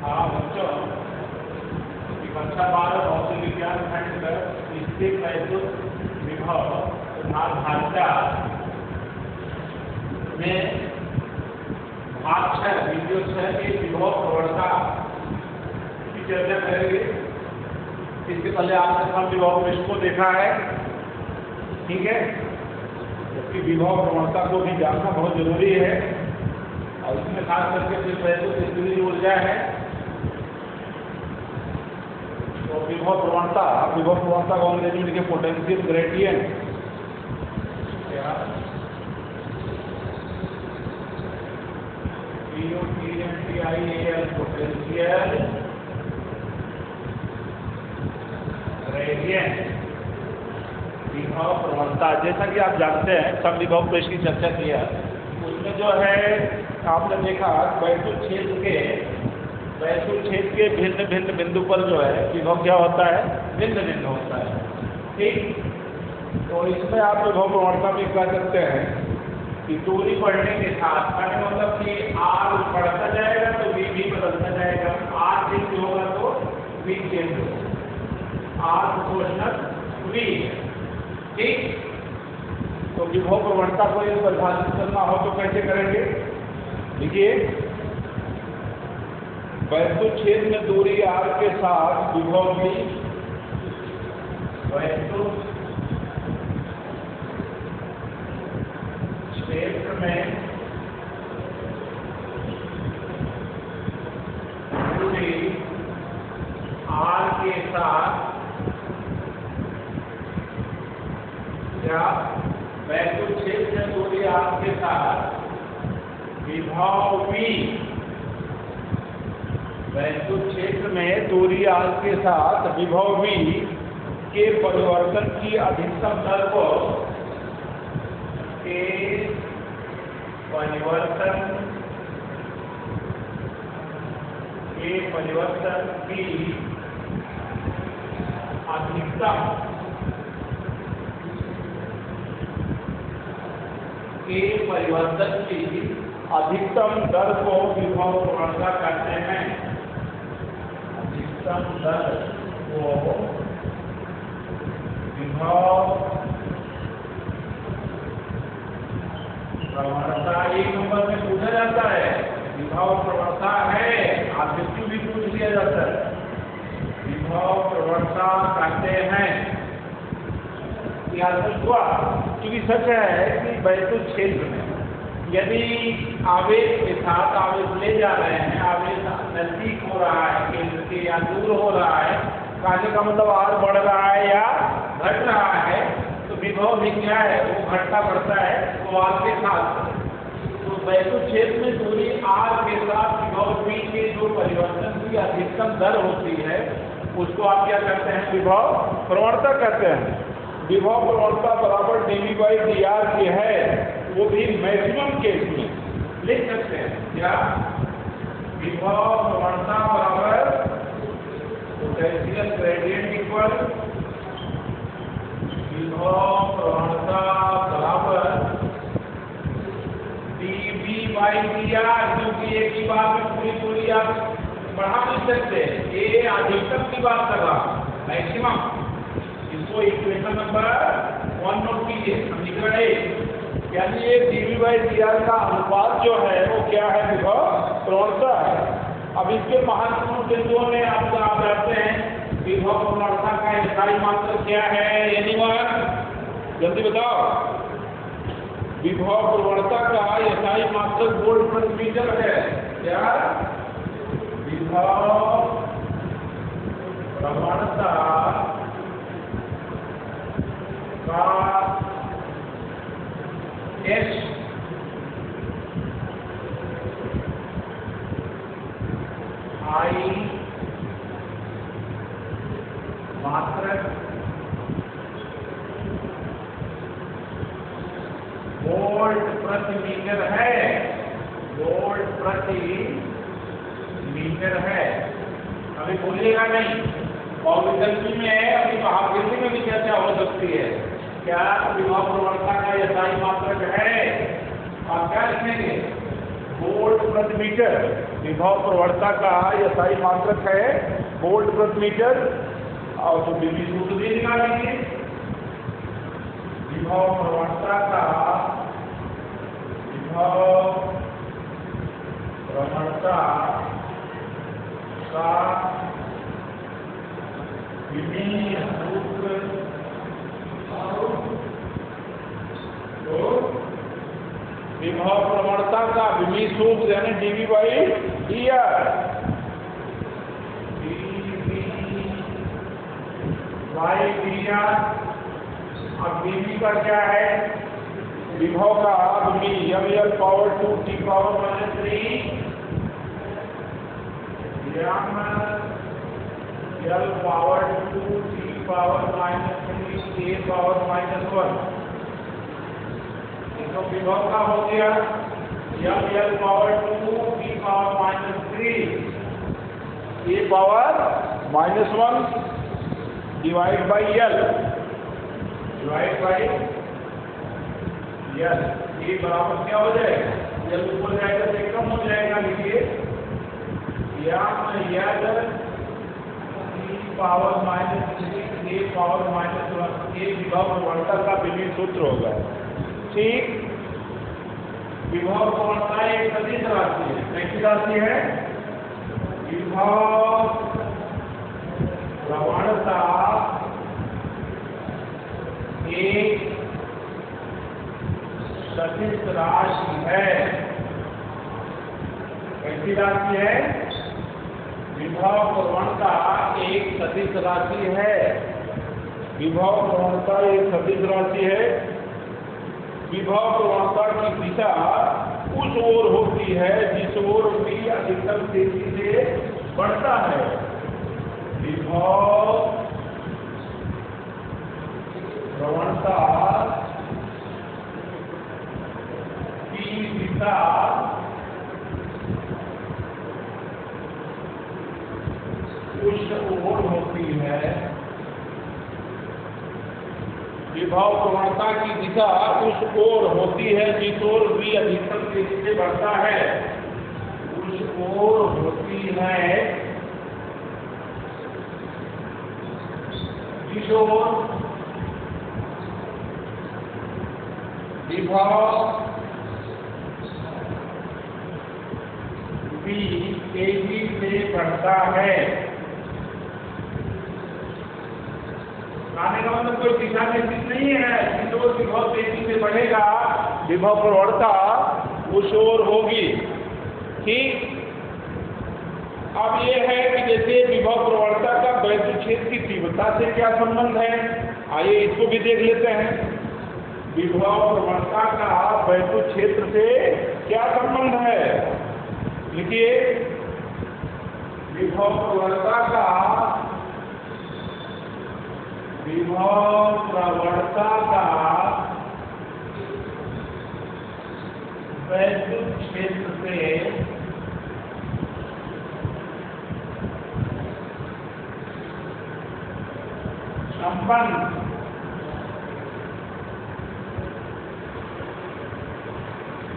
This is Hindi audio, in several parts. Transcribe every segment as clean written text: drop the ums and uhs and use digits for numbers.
हाँ बच्चों, कक्षा 12 भौतिक विज्ञान खंड स्थित वैद्युत विभव तथा ढांचा में भाग 6 वीडियो 6 के विभव प्रवणता की चर्चा करेंगे। इसके पहले आपने सब विभव पृष्ठ को देखा है, ठीक है। जबकि विभव प्रवणता को भी जानना बहुत जरूरी है और इसमें खास करके वैद्युत स्थिति ऊर्जा है। तो विभव प्रवणता को अंग्रेजी में लिखे पोटेंशियल ग्रेडियंट। पोटेंशियल ग्रेडियंट विभव प्रवणता, जैसा कि आप जानते हैं सब विभव पृष्ठ की चर्चा किया, उसमें जो है आपने देखा वैद्युत क्षेत्र के भिन्न भिन्न बिंदु पर जो है विभव क्या होता है, भिन्न भिन्न होता है, ठीक। तो इसमें आप विभव प्रवणता में क्या करते हैं कि दूरी बढ़ने के साथ मतलब कि आर बढ़ता जाएगा तो वी भी बदलता जाएगा, आर चेंज होगा तो वी चेंज होगा, आर प्रोपोर्शनल वी, ठीक। तो विभव प्रवणता को यदि परिभाषित करना हो तो कैसे करेंगे? देखिए, वैद्युत क्षेत्र में दूरी r के साथ विभव भी वैद्युत क्षेत्र में दूरी r के साथ या वैद्युत क्षेत्र में दूरी r के साथ विभव v, वैद्युत क्षेत्र में दूरी r के साथ विभव v के परिवर्तन की अधिकतम दर को परिवर्तन की अधिकतम दर को विभव प्रवणता कहते हैं। अधिकतम दर को विभव प्रवणता एक नंबर में पूछा जाता है। विभव प्रवणता है, आकृति भी पूछ लिया जाता है। विभव प्रवणता कहते हैं। क्योंकि सच है कि वैद्युत क्षेत्र में यदि आवेश के साथ आवेश ले जा रहे हैं, आवेश नजदीक हो रहा है केंद्र के या दूर हो रहा है, कहने का मतलब आर बढ़ रहा है या घट रहा है, तो विभव भी क्या है, वो घटता बढ़ता है तो आर के साथ। तो वैद्युत क्षेत्र में दूरी आर के साथ विभव v के जो परिवर्तन की अधिकतम दर होती है उसको आप क्या कहते हैं, विभव प्रवणता कहते हैं। विभव प्रवणता बराबर dV/dr की है, वो भी मैक्सिमम केस में लिख सकते हैं। क्या विभव प्रवणता बराबर पोटेंशियल ग्रेडियंट इक्वल विभव प्रवणता बराबर dV/dr, क्योंकि एक ही बात में पूरी आप बढ़ा नहीं सकते, ये अधिकतम की बात कर रहा, मैक्सिमम। इसको इक्वेशन नंबर 1 नोट कीजिए, समीकरण 1, यानी ये dV/dr का अनुपात जो है वो क्या है, विभव प्रवणता है। अब इसके महत्वपूर्ण बिंदुओं में आप जानते हैं विभव प्रवणता का इकाई मात्रक क्या है, एनीवन जल्दी बताओ। विभव प्रवणता का इकाई मात्रक वोल्ट प्रति मीटर है। क्या विभव प्रवणता का एच आई मात्रक वोल्ट प्रति मीटर है, वोल्ट प्रति मीटर है। अभी भूलिएगा नहीं, बहुविकल्पी में अभी महाविकल्पी में भी चर्चा हो सकती है। क्या विभव प्रवणता का एसआई मात्रक है, और क्या लिखेंगे, वोल्ट प्रति मीटर। विभव प्रवणता का SI मात्रक है वोल्ट प्रति मीटर, और तो बीवी सूत्र भी निकाल लीजिए। विभव प्रवणता का विमीय सूत्र विभव प्रवणता का विमीय सूत्र यानी dV by dr। अब dV का क्या है? विभव का विमीय ml power 2 t power -3 L power 2 t power -3 a power -1। तो विभव का हो गया L power 2 t power -3 a power -1 divide by L ये बराबर क्या हो जाएगा? L ऊपर जाएगा तो कम हो जाएगा। लिखिए पावर -3 a पावर -1 ये विभव प्रवणता का विमीय सूत्र होगा। ठीक, विभव प्रवणता एक सदिश राशि है। कैसी राशि है? विभव प्रवणता एक सदिश राशि है। कैसी राशि है? विभव प्रवणता एक सदिश राशि है। विभव प्रवणता एक सदिश राशि है। विभव प्रवणता की दिशा उस ओर होती है जिस ओर V अधिकतम तेजी से बढ़ता है। विभव प्रवणता की दिशा उस ओर होती है। विभव प्रवणता की दिशा उस ओर होती है जिस ओर V अधिकतम तेजी से बढ़ता है। उस ओर होती है जिस ओर विभव V तेजी से बढ़ता है। कहने का मतलब कोई दिशा निश्चित नहीं है। जिस ओर विभव तेजी से बढ़ेगा विभव प्रवणता उस ओर होगी। ठीक, अब ये है कि जैसे विभव प्रवणता का वैद्युत क्षेत्र की तीव्रता से क्या संबंध है, आइए इसको भी देख लेते हैं। विभव प्रवणता का वैद्युत क्षेत्र से क्या संबंध है? लिखिए, विभव प्रवणता का वैद्युत क्षेत्र से संबंध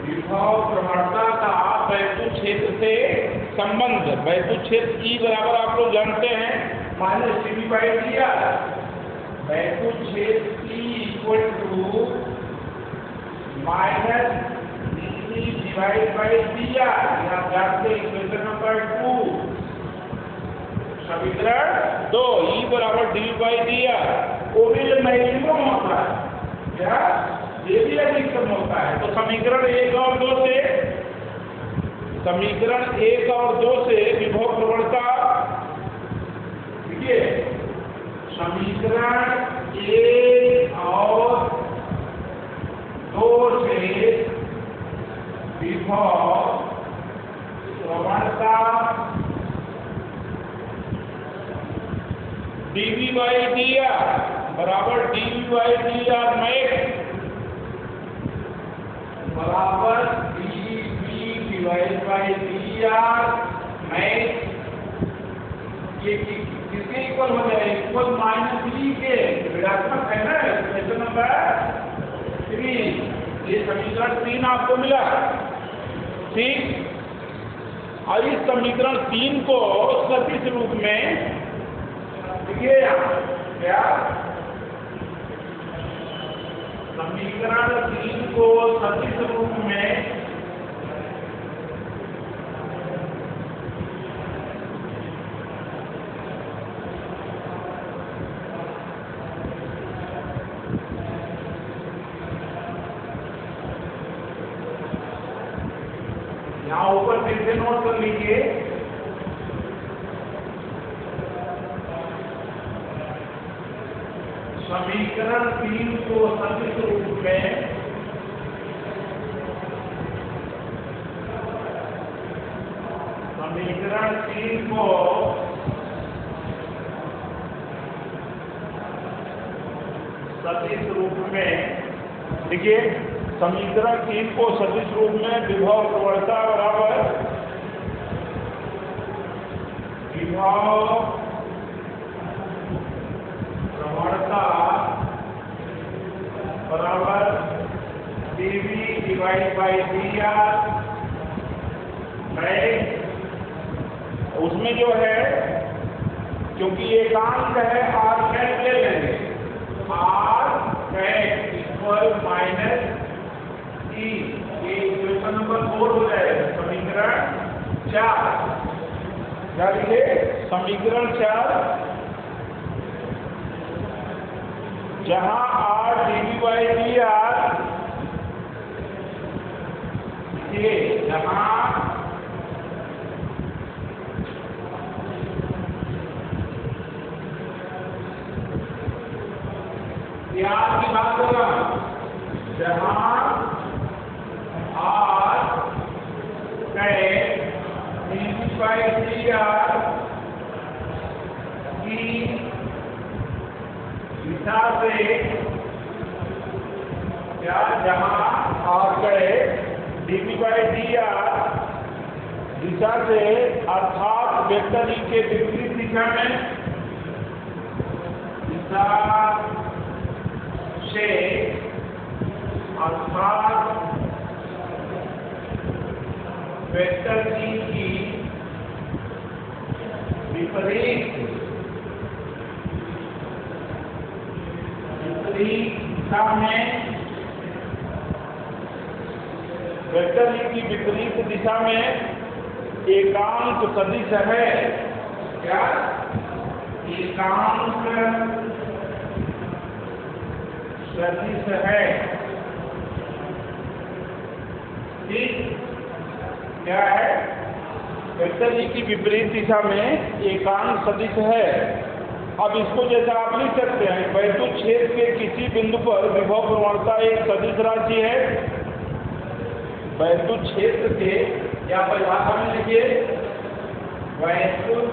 विभव प्रवणता का वैद्युत क्षेत्र से संबंध। वैद्युत क्षेत्र E बराबर आप लोग जानते हैं -dV by dr। वैद्युत क्षेत्र E equal to -dV divide by dr। आप जानते हैं इक्वेशन नंबर 2, समीकरण 2 E बराबर dV बाई dr। वो भी मैक्सिमम होता है क्या? ये भी अधिकतम होता है। तो समीकरण 1 और 2 से विभव प्रवणता, देखिए समीकरण 1 और 2 से विभव प्रवणता dV by dr बराबर dV by dr मैक्स बराबर dV divide by dr max. ये किसके इक्वल हो जाए? इक्वल -E के ऋणात्मक है ना, इक्वेशन नंबर 3। ये समीकरण 3 आपको मिला। ठीक, और इस समीकरण 3 को सदिश रूप में लिखिए क्या, समीकरण 3 को सदिश रूप में यहाँ ऊपर फिर से नोट कर लीजिए। समीकरण 3 को सदिश रूप में समीकरण 3 को सदिश रूप में देखिए, समीकरण 3 को सदिश रूप में विभव प्रवणता बराबर विभव प्रवणता बराबर dV डिवाइड बाई dr है। उसमें जो है, क्योंकि एकांक है r कैट ले लेंगे, r कैट इक्वल माइनस ई, ये इक्वेशन नंबर 4 हो जाएगा। समीकरण 4 क्या लिखे, समीकरण 4 जहां r dV बाई dr, ये जहां r की बात कर रहा हूं, जहां r cap dV by dr की दिशा से, क्या जहां r cap dV by dr दिशा से अर्थात वेक्टर ई के विपरीत दिशा में, दिशा से अर्थात वेक्टर ई की विपरीत दिशा में, वेक्टर ई की विपरीत दिशा में एकांक सदिश है। क्या, एकांक सदिश है। ठीक, क्या है, वेक्टर ई की विपरीत दिशा में एकांक सदिश है। अब इसको जैसा आप लिख सकते हैं, वैद्युत क्षेत्र के किसी बिंदु पर विभव प्रवणता एक सदिश राशि है। वैद्युत क्षेत्र के, या परिभाषा में लिखिए, वैद्युत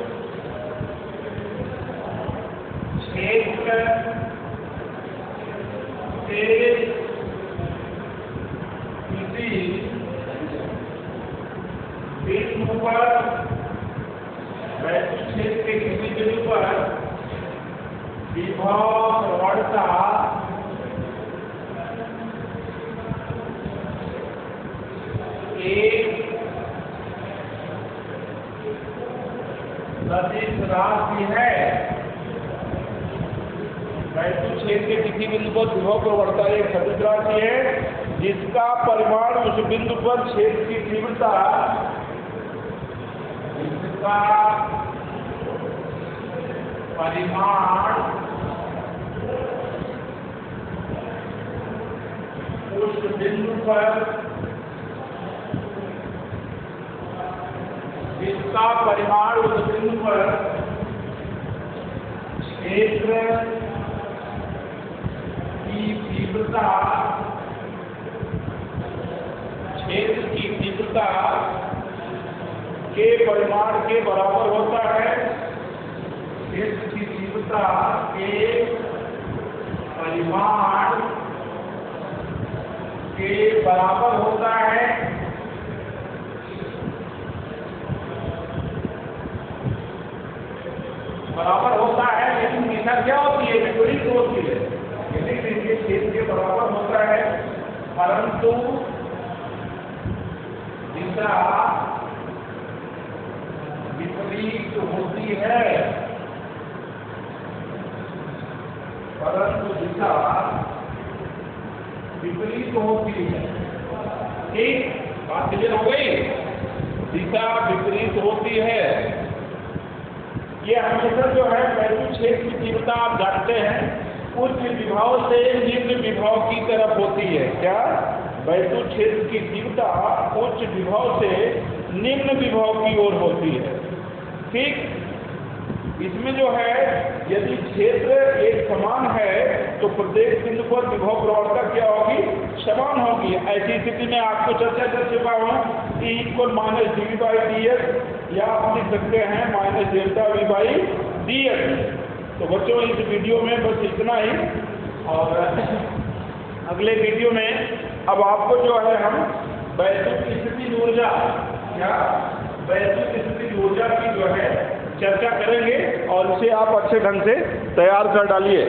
क्षेत्र के किसी बिंदु पर, वैद्युत क्षेत्र के किसी बिंदु पर विभव प्रवणता एक सदिश राशि है। वैद्युत क्षेत्र के किसी बिंदु पर विभव प्रवणता एक सदिश राशि है जिसका परिमाण उस बिंदु पर क्षेत्र की तीव्रता, जिसका परिमाण उस बिंदु पर, जिसका परिमाण उस बिंदु पर क्षेत्र की तीव्रता, क्षेत्र की तीव्रता के परिमाण के बराबर होता है। क्षेत्र की तीव्रता के परिमाण के बराबर होता है। बराबर होता है, लेकिन दिशा क्या होती है, विपरीत होती है। यदि क्षेत्र के बराबर होता है, परंतु दिशा विपरीत होती है, परंतु दिशा विपरीत होती है। ठीक, बात क्लियर हो गई? दिशा विपरीत होती है। ये हमेशा जो है वैद्युत क्षेत्र की तीव्रता आप जानते हैं उच्च विभव से निम्न विभव की तरफ होती है। क्या? वैद्युत क्षेत्र की तीव्रता उच्च विभव से निम्न विभव की ओर होती है। ठीक, इसमें जो है यदि क्षेत्र एक समान है तो प्रत्येक बिंदु पर विभव प्रवणता क्या होगी? समान होगी। ऐसी स्थिति में आपको चर्चा कर चुका हूं E = -dV/dx या आप लिख सकते हैं -ΔV/dx। तो बच्चों इस वीडियो में बस इतना ही, और अगले वीडियो में अब आपको जो है हम वैद्युत स्थितिज ऊर्जा या वैद्युत स्थितिज ऊर्जा की जो है चर्चा करेंगे और इसे आप अच्छे ढंग से तैयार कर डालिए।